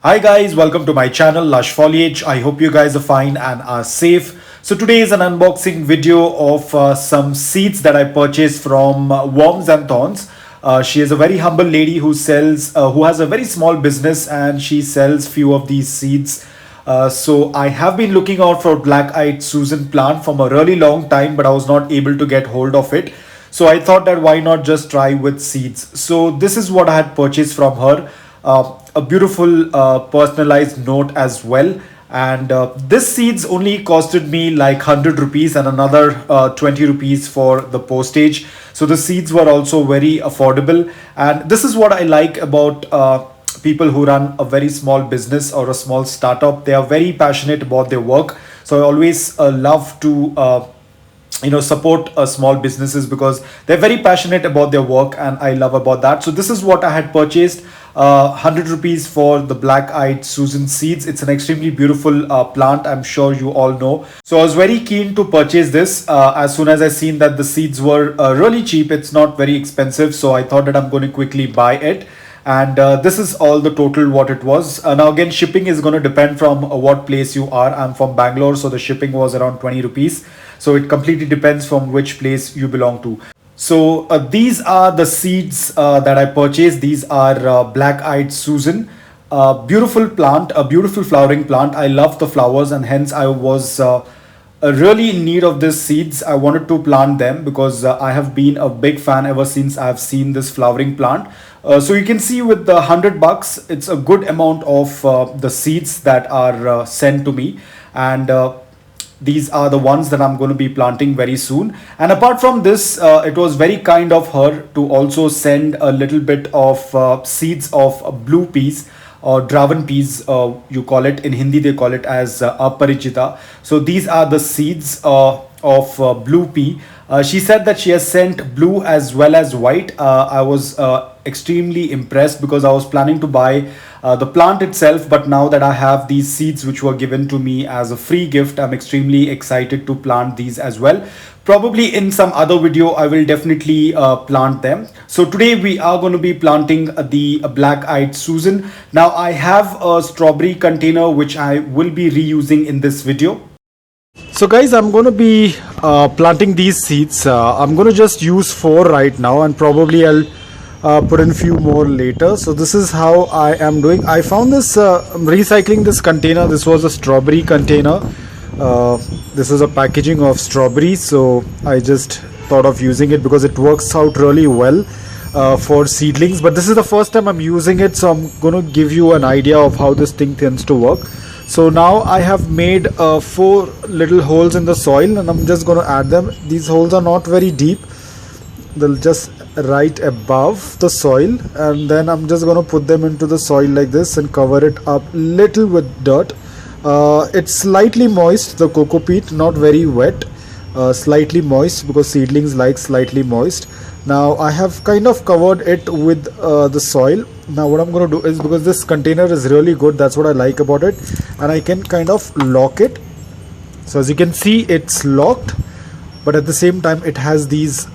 Hi guys, welcome to my channel Lush Foliage. I hope you guys are fine and are safe. So today is an unboxing video of some seeds that I purchased from Wormsandthorns. She is a very humble lady who has a very small business and she sells few of these seeds. So I have been looking out for black-eyed Susan plant from a really long time, but I was not able to get hold of it. So I thought that why not just try with seeds. So this is what I had purchased from her. A beautiful personalized note as well, and this seeds only costed me like 100 rupees and another 20 rupees for the postage. So the seeds were also very affordable, and this is what I like about people who run a very small business or a small startup. They are very passionate about their work, so I always love to support small businesses because they're very passionate about their work, and I love about that. So this is what I had purchased, 100 rupees for the black-eyed Susan seeds. It's an extremely beautiful plant, I'm sure you all know. So I was very keen to purchase this as soon as I seen that the seeds were really cheap. It's not very expensive, so I thought that I'm going to quickly buy it. And this is all the total what it was. Now again, shipping is going to depend from what place you are. I'm from Bangalore, so the shipping was around 20 rupees. So it completely depends from which place you belong to. So these are the seeds that I purchased. These are black-eyed Susan. Beautiful plant, a beautiful flowering plant. I love the flowers, and hence I was really in need of these seeds. I wanted to plant them because I have been a big fan ever since I have seen this flowering plant. So you can see with the 100 bucks, it's a good amount of the seeds that are sent to me, and these are the ones that I'm going to be planting very soon. And apart from this, it was very kind of her to also send a little bit of seeds of blue peas or dragon peas, you call it in Hindi, they call it as aparichita. So these are the seeds of blue pea. She said that she has sent blue as well as white. I was extremely impressed because I was planning to buy the plant itself, but now that I have these seeds which were given to me as a free gift, I'm extremely excited to plant these as well. Probably in some other video I will definitely plant them. So today we are going to be planting the black-eyed Susan. Now I have a strawberry container which I will be reusing in this video. So guys, I'm going to be planting these seeds. I'm going to just use 4 right now, and probably I'll put in few more later. So this is how I am doing. I found this recycling this container. This was a strawberry container. This is a packaging of strawberries, so I just thought of using it because it works out really well for seedlings. But this is the first time I'm using it, so I'm going to give you an idea of how this thing tends to work. So now I have made 4 little holes in the soil, and I'm just going to add them. These holes are not very deep. They'll just right above the soil, and then I'm just going to put them into the soil like this and cover it up little with dirt. It's slightly moist, the cocoa peat, not very wet, slightly moist because seedlings like slightly moist. Now I have kind of covered it with the soil. Now what I'm going to do is, because this container is really good, that's what I like about it, and I can kind of lock it. So as you can see, it's locked, but at the same time it has these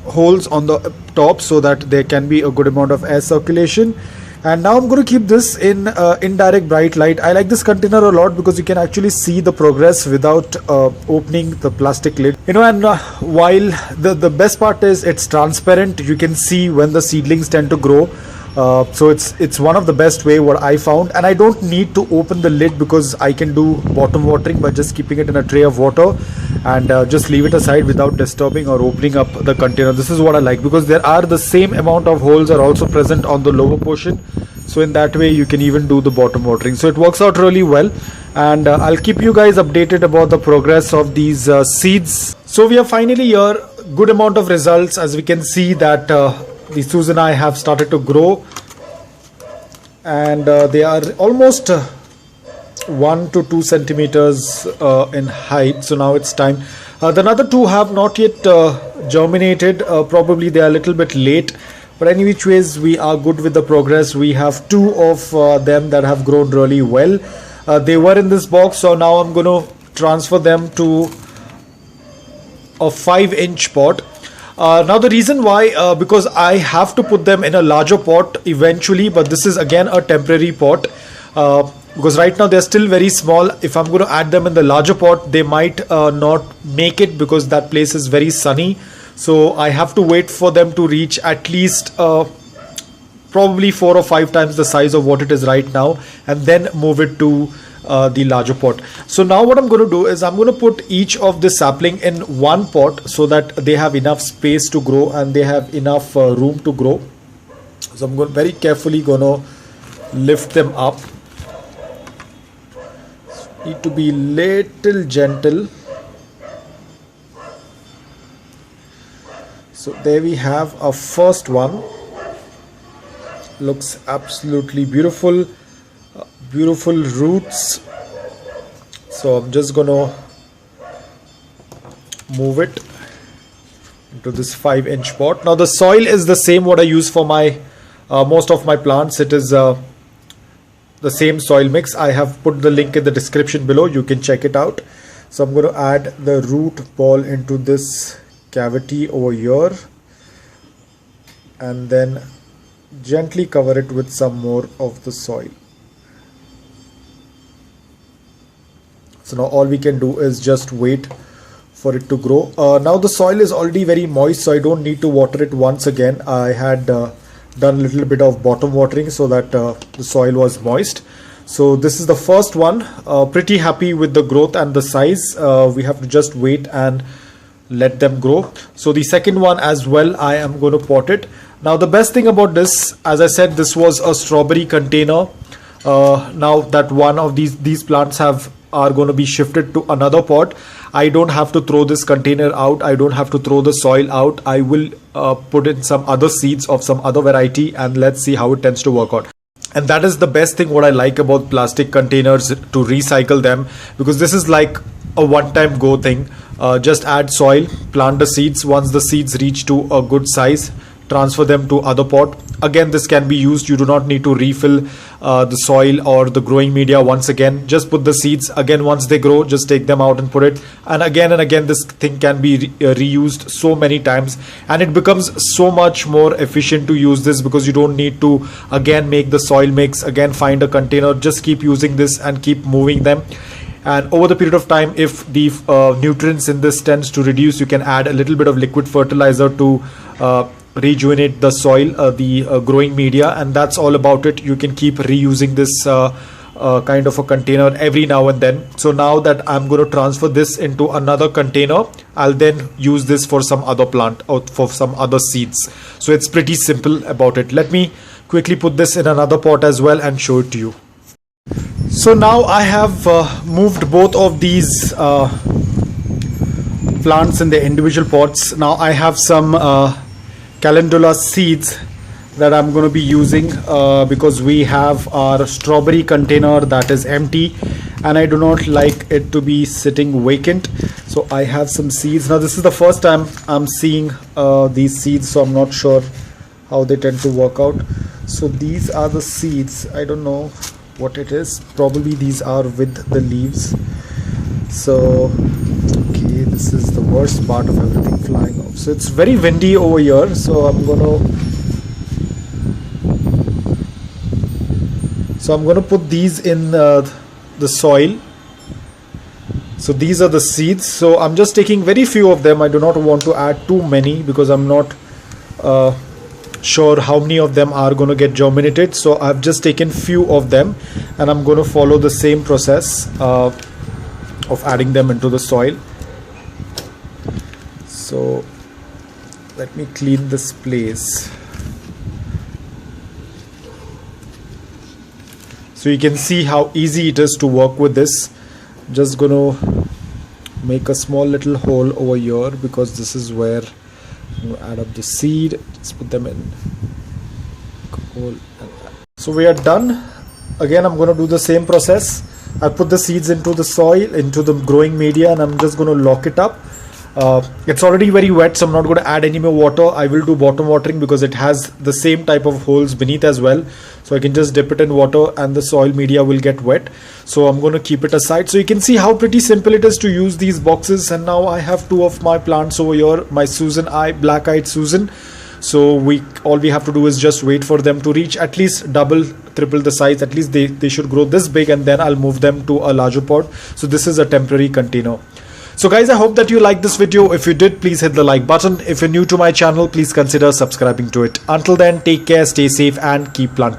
holes on the top so that there can be a good amount of air circulation. And now I'm going to keep this in indirect bright light. I like this container a lot because you can actually see the progress without opening the plastic lid. And while the best part is it's transparent, you can see when the seedlings tend to grow. So it's one of the best way what I found, and I don't need to open the lid because I can do bottom watering by just keeping it in a tray of water and just leave it aside without disturbing or opening up the container. This is what I like, because there are the same amount of holes are also present on the lower portion, so in that way you can even do the bottom watering. So it works out really well, and I'll keep you guys updated about the progress of these seeds. So we are finally here, good amount of results. As we can see that the Susan I have started to grow, and they are almost 1 to 2 centimeters in height. So now it's time. The other 2 have not yet germinated. Probably they are a little bit late, but any which ways we are good with the progress. We have 2 of them that have grown really well. They were in this box, so now I'm going to transfer them to a 5-inch pot. Now the reason why, because I have to put them in a larger pot eventually, but this is again a temporary pot, because right now they're still very small. If I'm going to add them in the larger pot, they might not make it because that place is very sunny. So I have to wait for them to reach at least probably 4 or 5 times the size of what it is right now, and then move it to the larger pot. So now what I'm going to do is I'm going to put each of the sapling in one pot so that they have enough space to grow and they have enough room to grow. So I'm going very carefully going to lift them up. Need to be little gentle. So there we have our first one. Looks absolutely beautiful. Beautiful roots. So I'm just gonna move it into this 5-inch pot. Now the soil is the same what I use for my most of my plants. It is the same soil mix. I have put the link in the description below. You can check it out. So I'm going to add the root ball into this cavity over here, and then gently cover it with some more of the soil. So now all we can do is just wait for it to grow. Now the soil is already very moist, so I don't need to water it once again. I had done a little bit of bottom watering so that the soil was moist. So this is the first one. Pretty happy with the growth and the size. We have to just wait and let them grow. So the second one as well, I am going to pot it. Now the best thing about this, as I said, this was a strawberry container. Now that one of these plants are going to be shifted to another pot, I don't have to throw this container out. I don't have to throw the soil out. I will put in some other seeds of some other variety, and let's see how it tends to work out. And that is the best thing what I like about plastic containers, to recycle them, because this is like a one-time go thing. Just add soil, plant the seeds. Once the seeds reach to a good size, transfer them to other pot. Again, this can be used. You do not need to refill the soil or the growing media once again. Just put the seeds. Again, once they grow, just take them out and put it. And again, this thing can be reused so many times, and it becomes so much more efficient to use this, because you don't need to again make the soil mix, again find a container. Just keep using this and keep moving them. And over the period of time, if the nutrients in this tends to reduce, you can add a little bit of liquid fertilizer to rejuvenate the soil, the growing media, and that's all about it. You can keep reusing this kind of a container every now and then. So now that I'm going to transfer this into another container, I'll then use this for some other plant or for some other seeds. So it's pretty simple about it. Let me quickly put this in another pot as well and show it to you. So now I have moved both of these plants in the individual pots. Now I have some calendula seeds that I'm going to be using because we have our strawberry container that is empty, and I do not like it to be sitting vacant. So I have some seeds. Now this is the first time I'm seeing these seeds, so I'm not sure how they tend to work out. So these are the seeds. I don't know what it is. Probably these are with the leaves. So okay, this is the worst part of everything flying off. So it's very windy over here, so I'm gonna put these in the soil. So these are the seeds. So I'm just taking very few of them. I do not want to add too many because I'm not sure how many of them are going to get germinated. So I've just taken few of them, and I'm going to follow the same process of adding them into the soil. So let me clean this place. So you can see how easy it is to work with this. Just gonna make a small little hole over here because this is where you add up the seed. Just put them in hole. So we are done. Again, I'm going to do the same process. I put the seeds into the soil, into the growing media, and I'm just going to lock it up. It's already very wet, so I'm not going to add any more water. I will do bottom watering because it has the same type of holes beneath as well, so I can just dip it in water and the soil media will get wet. So I'm going to keep it aside. So you can see how pretty simple it is to use these boxes. And now I have two of my plants over here, my black-eyed Susan. So all we have to do is just wait for them to reach at least double, triple the size. At least they should grow this big, and then I'll move them to a larger pot. So this is a temporary container. So guys, I hope that you liked this video. If you did, please hit the like button. If you're new to my channel, please consider subscribing to it. Until then, take care, stay safe, and keep planting.